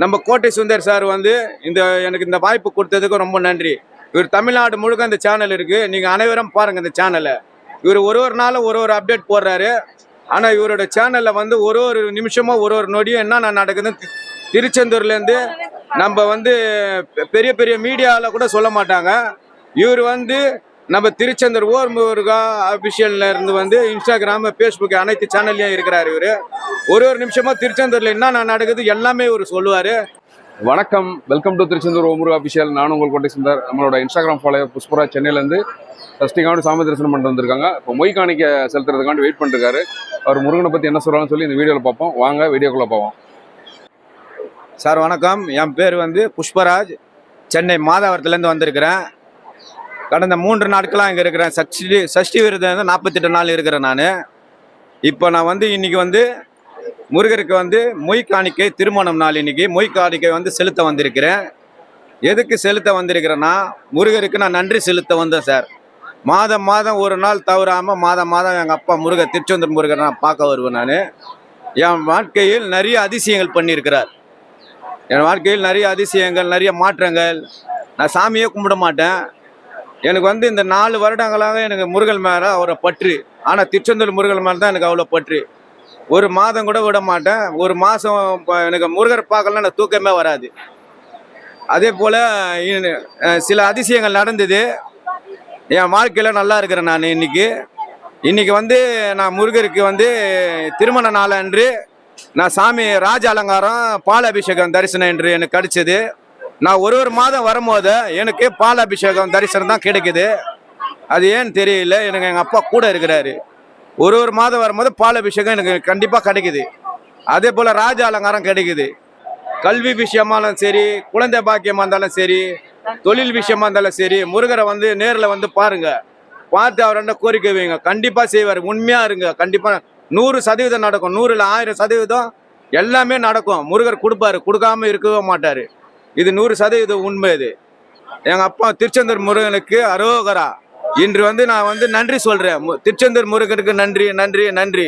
நம்ம கோட்டை சுந்தர் சார் வந்து எனக்கு இந்த வாய்ப்பு கொடுத்ததுக்கு ரொம்ப நன்றி. இவர் தமிழ்நாடு முழுக்க இந்த சேனல் இருக்கு, நீங்க அனைவரும் பாருங்க இந்த சேனலை. இவர் ஒரு நாளும் ஒரு அப்டேட் போடுறாரு. ஆனா இவரோட சேனல்ல வந்து ஒரு நிமிஷமும் ஒரு நொடியும் என்ன நடக்குதுன்னு திருச்செந்தூர்ல இருந்து நம்ம வந்து பெரிய பெரிய மீடியாவில் கூட சொல்ல மாட்டாங்க. இவர் வந்து நம்ம திருச்செந்தூர் ஓர் முருகா அபிஷியல்ல இருந்து வந்து இன்ஸ்டாகிராம், ஃபேஸ்புக் அனைத்து சேனல்லையும் இருக்கிறாரு. இவர் ஒரு நிமிஷமா திருச்செந்தூர்ல என்ன நடக்குது எல்லாமே இவர் சொல்லுவாரு. வணக்கம், welcome to Tiruchendur our Muruga official. நானும் உங்கள் கோட்டை சுந்தர். நம்மளோட இன்ஸ்டாகிராம் ஃபாலோவர் புஷ்பராஜ் சென்னையிலேருந்து சஷ்டிகாண்டி சாமி தரிசனம் பண்ணிட்டு வந்திருக்காங்க. இப்போ மொய் காணிக்க செலுத்துறதுக்காண்டி வெயிட் பண்ணிருக்காரு. அவர் முருகனை பற்றி என்ன சொல்கிறான்னு சொல்லி இந்த வீடியோவில் பார்ப்போம். வாங்க வீடியோக்குள்ளே போவோம். சார் வணக்கம், என் பேர் வந்து புஷ்பராஜ். சென்னை மாதவரத்துலேருந்து வந்திருக்கிறேன். கடந்த 3 நாட்களாக இங்கே இருக்கிறேன். சஷ்டி விரதம் வந்து 48 நாள் இருக்கிறேன் நான். இப்போ நான் வந்து இன்னைக்கு வந்து முருகருக்கு வந்து மொய் காணிக்கை திருமணம் நாள். இன்னைக்கு மொய் காணிக்கை வந்து செலுத்த வந்திருக்கிறேன். எதுக்கு செலுத்த வந்திருக்கிறேன்னா, முருகருக்கு நான் நன்றி செலுத்த வந்தேன் சார். மாதம் ஒரு நாள் தவறாமல் மாதம் எங்கள் அப்பா முருகர், திருச்செந்தூர் முருகர் நான் பார்க்க வருவேன். நான் என் வாழ்க்கையில் நிறைய அதிசயங்கள் பண்ணியிருக்கிறார். என் வாழ்க்கையில் நிறைய அதிசயங்கள், நிறைய மாற்றங்கள். நான் சாமியே கும்பிட மாட்டேன். எனக்கு வந்து இந்த 4 வருடங்களாக எனக்கு முருகன் மேலே அவரை பற்று. ஆனால் திருச்செந்தூர் முருகன் மேலே தான் எனக்கு அவ்வளோ பற்று. ஒரு மாதம் கூட விட மாட்டேன். ஒரு மாதம் எனக்கு முருகரை பார்க்கலாம் எனக்கு தூக்கமே வராது. அதே போல் சில அதிசயங்கள் நடந்தது. என் வாழ்க்கையில் நல்லா இருக்கிறேன் நான். இன்னைக்கு வந்து நான் முருகருக்கு வந்து திருமண நாள் அன்று நான் சாமி ராஜ அலங்காரம் பால் அபிஷேகம் தரிசனம் என்று எனக்கு கிடைச்சது. நான் ஒரு மாதம் வரும்போது எனக்கு பால் அபிஷேகம் தரிசனம் தான் கிடைக்குது. அது ஏன்னு தெரியல. எனக்கு எங்கள் அப்பா கூட இருக்கிறாரு. ஒரு மாதம் வரும்போது பால் அபிஷேகம் எனக்கு கண்டிப்பாக கிடைக்குது. அதே போல் ராஜ அலங்காரம் கிடைக்குது. கல்வி விஷயமாலும் சரி, குழந்தை பாக்கியமாக இருந்தாலும் சரி, தொழில் விஷயமா இருந்தாலும் சரி, முருகரை வந்து நேரில் வந்து பாருங்க. பார்த்து அவர்கிட்ட கோரிக்கை வைங்க, கண்டிப்பாக செய்வார். உண்மையாக இருங்க, கண்டிப்பாக 100% நடக்கும். 100 இல்ல 1000% எல்லாமே நடக்கும். முருகர் கொடுப்பாரு, கொடுக்காம இருக்கவே மாட்டார். இது 100% உண்மை. இது எங்கள் அப்பா திருச்செந்தூர் முருகனுக்கு அரோகரா. இன்று வந்து நான் வந்து நன்றி சொல்கிறேன். திருச்செந்தூர் முருகனுக்கு நன்றி.